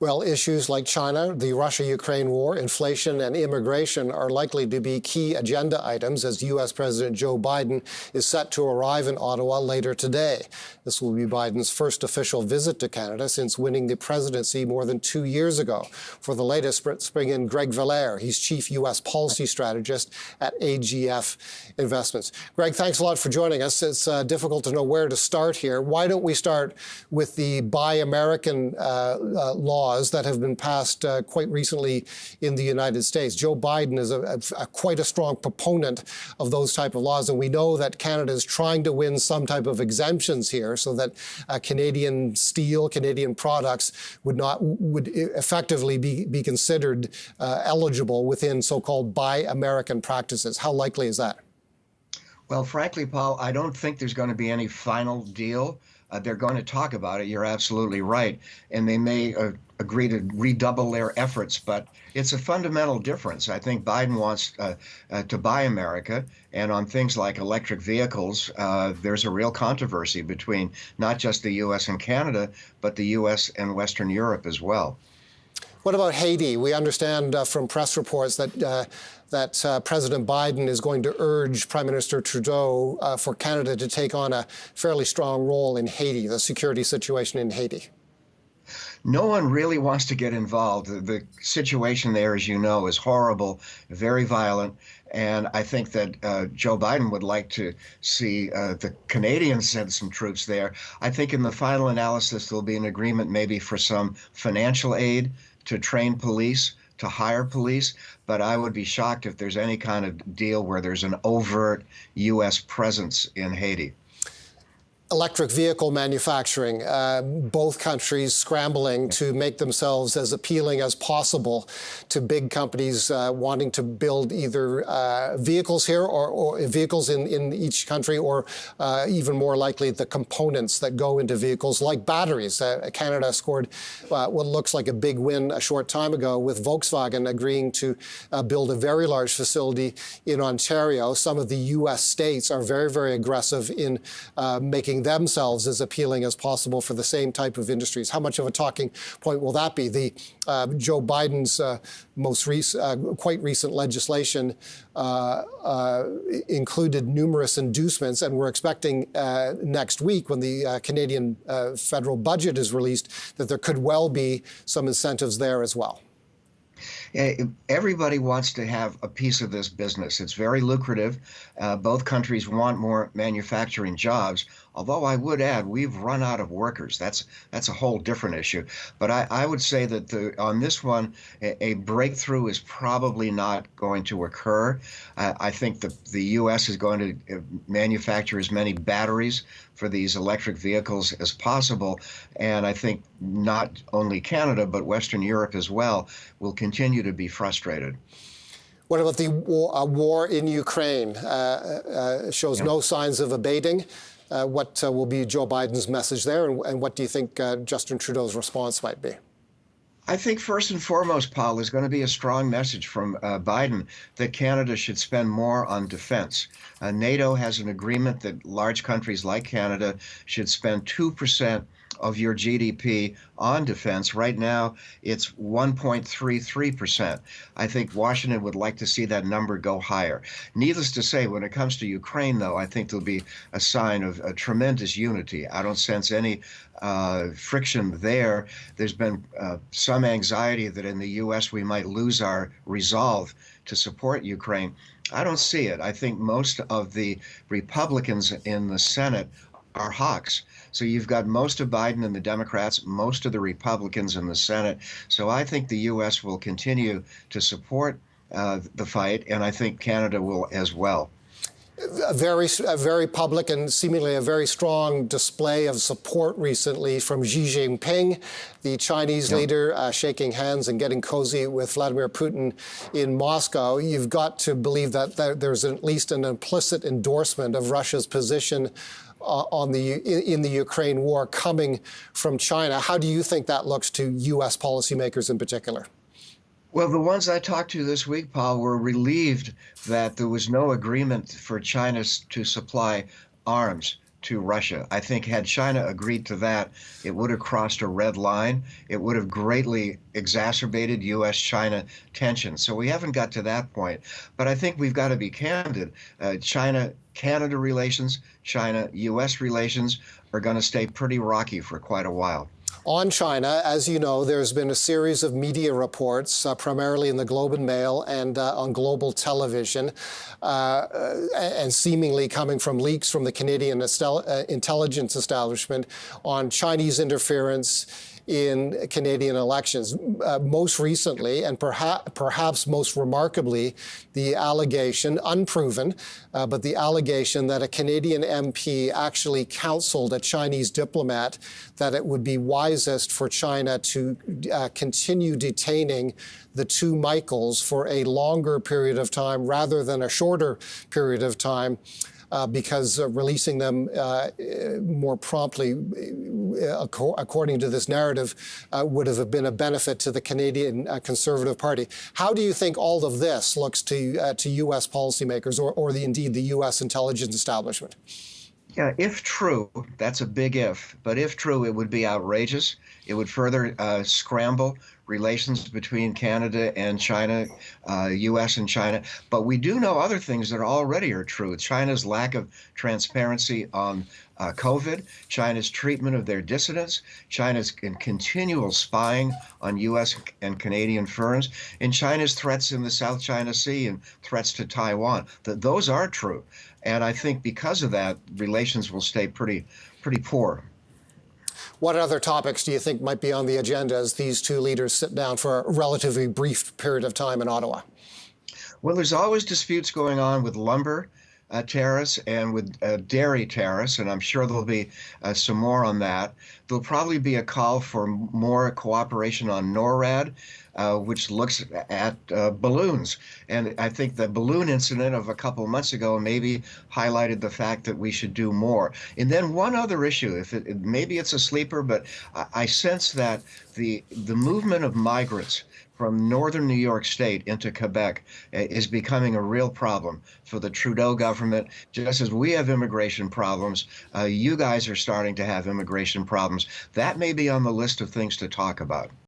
Well, issues like China, the Russia-Ukraine war, inflation, and immigration are likely to be key agenda items as U.S. President Joe Biden is set to arrive in Ottawa later today. This will be Biden's first official visit to Canada since winning the presidency more than 2 years ago. For the latest, let's bring in Greg Valliere. He's Chief U.S. Policy Strategist at AGF Investments. Greg, thanks a lot for joining us. It's difficult to know where to start here. Why don't we start with the Buy American laws that have been passed quite recently in the United States. Joe Biden is quite a strong proponent of those type of laws, and we know that Canada is trying to win some type of exemptions here so that Canadian steel, Canadian products would effectively be considered eligible within so-called Buy American practices. How likely is that? Well, frankly, Paul, I don't think there's going to be any final deal. They're going to talk about it. You're absolutely right. And they may agree to redouble their efforts, but it's a fundamental difference. I think Biden wants to buy America. And on things like electric vehicles, there's a real controversy between not just the U.S. and Canada, but the U.S. and Western Europe as well. What about Haiti? We understand from press reports that President Biden is going to urge Prime Minister Trudeau for Canada to take on a fairly strong role in Haiti, the security situation in Haiti. No one really wants to get involved. The situation there, as you know, is horrible, very violent. And I think that Joe Biden would like to see the Canadians send some troops there. I think in the final analysis, there'll be an agreement maybe for some financial aid to train police, to hire police, but I would be shocked if there's any kind of deal where there's an overt U.S. presence in Haiti. Electric vehicle manufacturing, both countries scrambling to make themselves as appealing as possible to big companies wanting to build either vehicles here or vehicles in each country, or even more likely the components that go into vehicles like batteries. Canada scored what looks like a big win a short time ago with Volkswagen agreeing to build a very large facility in Ontario. Some of the U.S. states are very, very aggressive in making themselves as appealing as possible for the same type of industries. How much of a talking point will that be? The Joe Biden's quite recent legislation included numerous inducements, and we're expecting next week, when the Canadian federal budget is released, that there could well be some incentives there as well. Everybody wants to have a piece of this business. It's very lucrative. Both countries want more manufacturing jobs. Although I would add, we've run out of workers. That's a whole different issue. But I would say that on this one, a breakthrough is probably not going to occur. I think the U.S. is going to manufacture as many batteries for these electric vehicles as possible. And I think not only Canada, but Western Europe as well, will continue to be frustrated. What about the war in Ukraine? Shows no signs of abating. What will be Joe Biden's message there, and what do you think Justin Trudeau's response might be? I think first and foremost, Paul, is going to be a strong message from Biden that Canada should spend more on defense. NATO has an agreement that large countries like Canada should spend 2% of your GDP on defense. Right now, it's 1.33%. I think Washington would like to see that number go higher. Needless to say, when it comes to Ukraine, though, I think there'll be a sign of a tremendous unity. I don't sense any friction there. There's been some anxiety that in the U.S. we might lose our resolve to support Ukraine. I don't see it. I think most of the Republicans in the Senate are hawks. So you've got most of Biden and the Democrats, most of the Republicans in the Senate. So I think the U.S. will continue to support the fight, and I think Canada will as well. A very public and seemingly a very strong display of support recently from Xi Jinping, the Chinese leader, shaking hands and getting cozy with Vladimir Putin in Moscow. You've got to believe that there's at least an implicit endorsement of Russia's position in the Ukraine war coming from China. How do you think that looks to U.S. policymakers in particular? Well, the ones I talked to this week, Paul, were relieved that there was no agreement for China to supply arms to Russia. I think had China agreed to that, it would have crossed a red line. It would have greatly exacerbated U.S.-China tensions. So we haven't got to that point. But I think we've got to be candid. China-Canada relations, China-U.S. relations are going to stay pretty rocky for quite a while. On China, as you know, there's been a series of media reports, primarily in the Globe and Mail and on global television, and seemingly coming from leaks from the Canadian intelligence establishment on Chinese interference in Canadian elections. Most recently, and perhaps most remarkably, the allegation, unproven, but the allegation that a Canadian MP actually counseled a Chinese diplomat that it would be wisest for China to continue detaining the two Michaels for a longer period of time rather than a shorter period of time. Because releasing them more promptly, according to this narrative, would have been a benefit to the Canadian Conservative Party. How do you think all of this looks to U.S. policymakers or indeed the U.S. intelligence establishment? Yeah, if true, that's a big if, but if true, it would be outrageous. It would further scramble relations between Canada and China, U.S. and China. But we do know other things that already are true. China's lack of transparency on COVID, China's treatment of their dissidents, China's continual spying on U.S. and Canadian firms, and China's threats in the South China Sea and threats to Taiwan. Those are true. And I think because of that, relations will stay pretty poor. What other topics do you think might be on the agenda as these two leaders sit down for a relatively brief period of time in Ottawa? Well, there's always disputes going on with lumber tariffs and with dairy tariffs, and I'm sure there'll be some more on that. There'll probably be a call for more cooperation on NORAD, which looks at balloons. And I think the balloon incident of a couple of months ago maybe highlighted the fact that we should do more. And then one other issue, maybe it's a sleeper, but I sense that the movement of migrants from northern New York State into Quebec is becoming a real problem for the Trudeau government. Just as we have immigration problems, you guys are starting to have immigration problems. That may be on the list of things to talk about.